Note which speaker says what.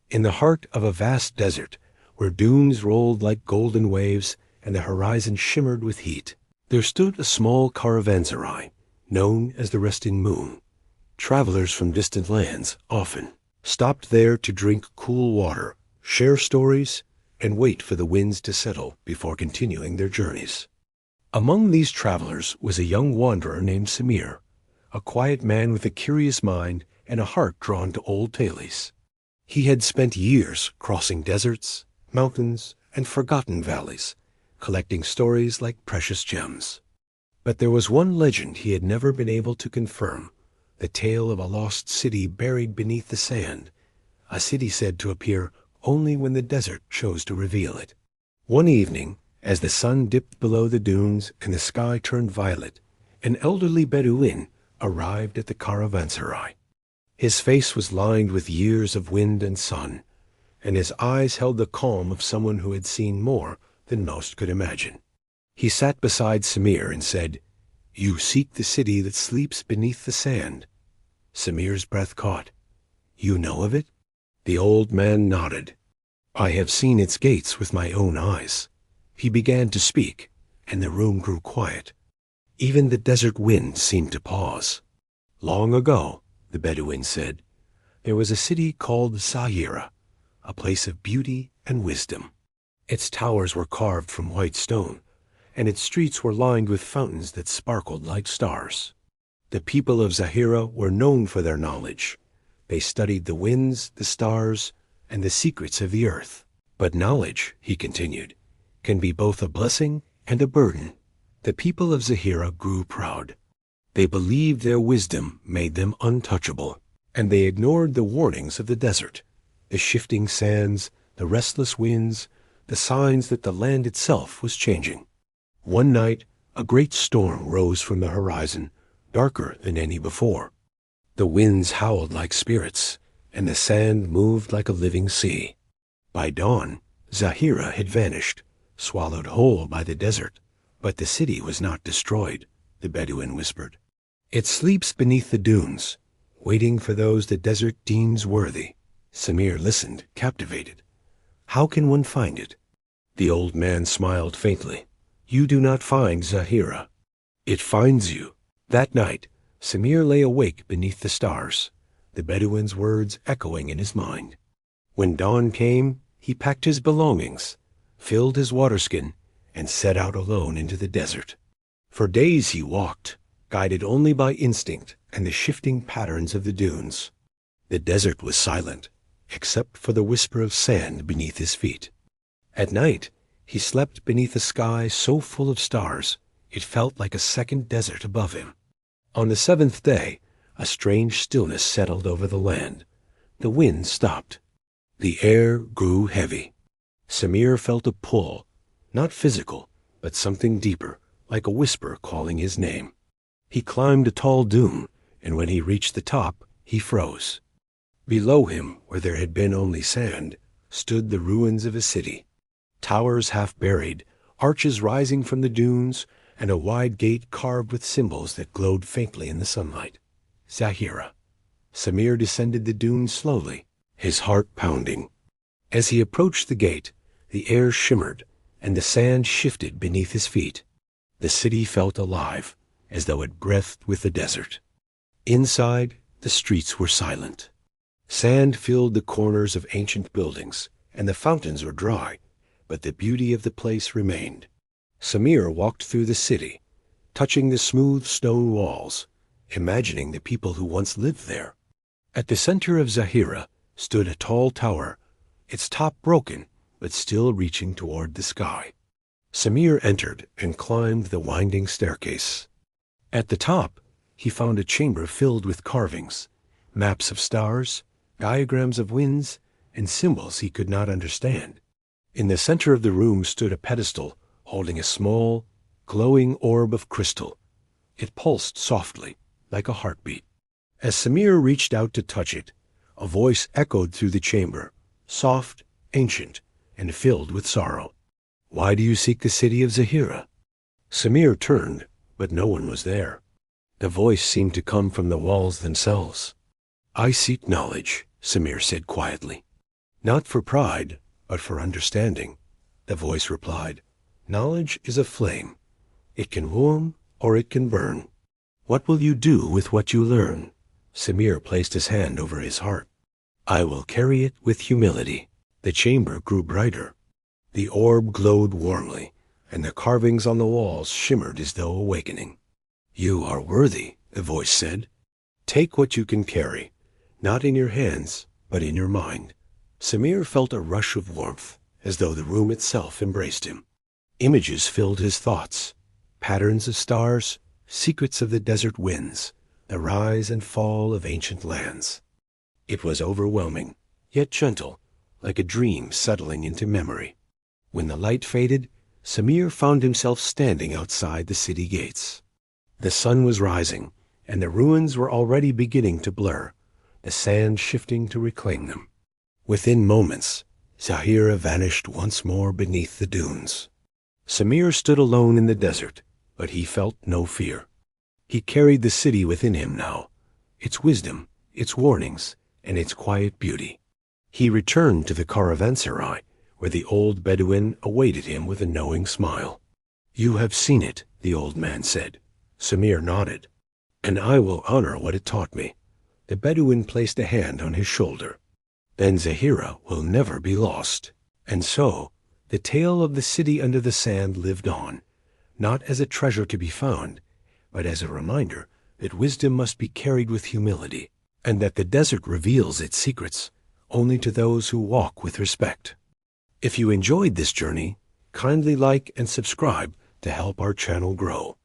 Speaker 1: In the heart of a vast desert, where dunes rolled like golden waves and the horizon shimmered with heat, there stood a small caravanserai, known as the Resting Moon. Travelers from distant lands often stopped there to drink cool water, share stories, and wait for the winds to settle before continuing their journeys. Among these travelers was a young wanderer named Samir, a quiet man with a curious mind and a heart drawn to old tales. He had spent years crossing deserts, mountains, and forgotten valleys, collecting stories like precious gems. But there was one legend he had never been able to confirm, the tale of a lost city buried beneath the sand, a city said to appear only when the desert chose to reveal it. One evening, as the sun dipped below the dunes and the sky turned violet, an elderly Bedouin arrived at the caravanserai. His face was lined with years of wind and sun, and his eyes held the calm of someone who had seen more than most could imagine. He sat beside Samir and said, "You seek the city that sleeps beneath the sand." Samir's breath caught. "You know of it?" The old man nodded. "I have seen its gates with my own eyes." He began to speak, and the room grew quiet. Even the desert wind seemed to pause. "Long ago," the Bedouin said, "there was a city called Zahira, a place of beauty and wisdom. Its towers were carved from white stone, and its streets were lined with fountains that sparkled like stars. The people of Zahira were known for their knowledge. They studied the winds, the stars, and the secrets of the earth. But knowledge," he continued, "can be both a blessing and a burden." The people of Zahira grew proud. They believed their wisdom made them untouchable, and they ignored the warnings of the desert, the shifting sands, the restless winds, the signs that the land itself was changing. One night, a great storm rose from the horizon, darker than any before. The winds howled like spirits, and the sand moved like a living sea. By dawn, Zahira had vanished, swallowed whole by the desert. But the city was not destroyed, the Bedouin whispered. "It sleeps beneath the dunes, waiting for those the desert deems worthy." Samir listened, captivated. "How can one find it?" The old man smiled faintly. "You do not find Zahira. It finds you." That night, Samir lay awake beneath the stars, the Bedouin's words echoing in his mind. When dawn came, he packed his belongings, filled his waterskin, and set out alone into the desert. For days he walked, guided only by instinct and the shifting patterns of the dunes. The desert was silent, except for the whisper of sand beneath his feet. At night, he slept beneath a sky so full of stars, it felt like a second desert above him. On the seventh day, a strange stillness settled over the land. The wind stopped. The air grew heavy. Samir felt a pull, not physical, but something deeper, like a whisper calling his name. He climbed a tall dune, and when he reached the top, he froze. Below him, where there had been only sand, stood the ruins of a city. Towers half buried, arches rising from the dunes, and a wide gate carved with symbols that glowed faintly in the sunlight. Zahira. Samir descended the dune slowly, his heart pounding. As he approached the gate, the air shimmered, and the sand shifted beneath his feet. The city felt alive, as though it breathed with the desert. Inside, the streets were silent. Sand filled the corners of ancient buildings, and the fountains were dry, but the beauty of the place remained. Samir walked through the city, touching the smooth stone walls, imagining the people who once lived there. At the center of Zahira stood a tall tower, its top broken, but still reaching toward the sky. Samir entered and climbed the winding staircase. At the top, he found a chamber filled with carvings, maps of stars, diagrams of winds, and symbols he could not understand. In the center of the room stood a pedestal holding a small, glowing orb of crystal. It pulsed softly, like a heartbeat. As Samir reached out to touch it, a voice echoed through the chamber, soft, ancient, and filled with sorrow. "Why do you seek the city of Zahira?" Samir turned, but no one was there. The voice seemed to come from the walls themselves. "I seek knowledge," Samir said quietly. Not for pride, but for understanding, the voice replied. Knowledge is a flame. It can warm or it can burn. What will you do with what you learn? Samir placed his hand over his heart. I will carry it with humility. The chamber grew brighter. The orb glowed warmly, and the carvings on the walls shimmered as though awakening. You are worthy, the voice said. Take what you can carry, not in your hands, but in your mind. Samir felt a rush of warmth, as though the room itself embraced him. Images filled his thoughts, patterns of stars, secrets of the desert winds, the rise and fall of ancient lands. It was overwhelming, yet gentle, like a dream settling into memory. When the light faded, Samir found himself standing outside the city gates. The sun was rising, and the ruins were already beginning to blur, the sand shifting to reclaim them. Within moments, Zahira vanished once more beneath the dunes. Samir stood alone in the desert, but he felt no fear. He carried the city within him now, its wisdom, its warnings, and its quiet beauty. He returned to the caravanserai, where the old Bedouin awaited him with a knowing smile. You have seen it, the old man said. Samir nodded. And I will honor what it taught me. The Bedouin placed a hand on his shoulder. Then Zahira will never be lost. And so, the tale of the city under the sand lived on, not as a treasure to be found, but as a reminder that wisdom must be carried with humility, and that the desert reveals its secrets only to those who walk with respect. If you enjoyed this journey, kindly like and subscribe to help our channel grow.